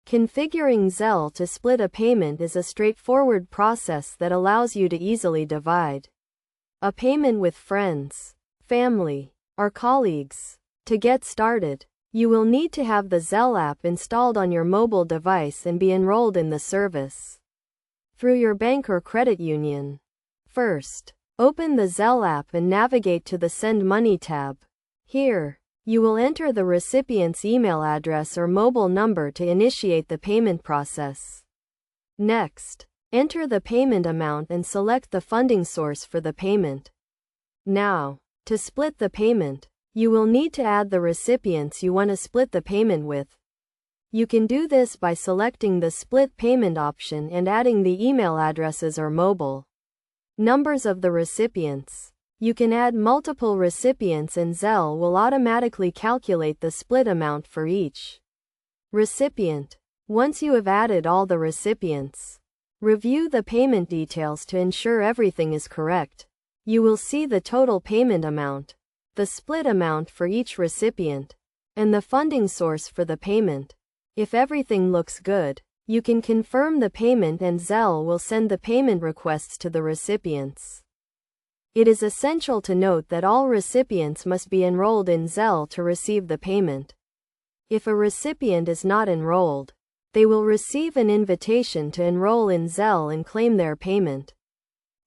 Configuring Zelle to split a payment is a straightforward process that allows you to easily divide a payment with friends, family, or colleagues. To get started, you will need to have the Zelle app installed on your mobile device and be enrolled in the service through your bank or credit union. First, open the Zelle app and navigate to the Send Money tab. Here, you will enter the recipient's email address or mobile number to initiate the payment process. Next, enter the payment amount and select the funding source for the payment. Now, to split the payment, you will need to add the recipients you want to split the payment with. You can do this by selecting the Split Payment option and adding the email addresses or mobile numbers of the recipients. You can add multiple recipients and Zelle will automatically calculate the split amount for each recipient. Once you have added all the recipients, review the payment details to ensure everything is correct. You will see the total payment amount, the split amount for each recipient, and the funding source for the payment. If everything looks good, you can confirm the payment and Zelle will send the payment requests to the recipients. It is essential to note that all recipients must be enrolled in Zelle to receive the payment. If a recipient is not enrolled, they will receive an invitation to enroll in Zelle and claim their payment.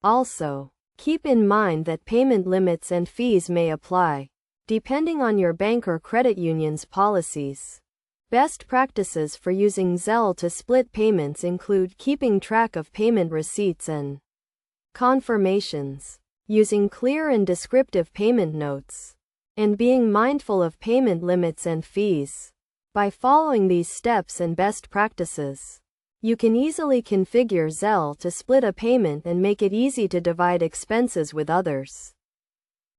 Also, keep in mind that payment limits and fees may apply, depending on your bank or credit union's policies. Best practices for using Zelle to split payments include keeping track of payment receipts and confirmations, using clear and descriptive payment notes, and being mindful of payment limits and fees. By following these steps and best practices, you can easily configure Zelle to split a payment and make it easy to divide expenses with others.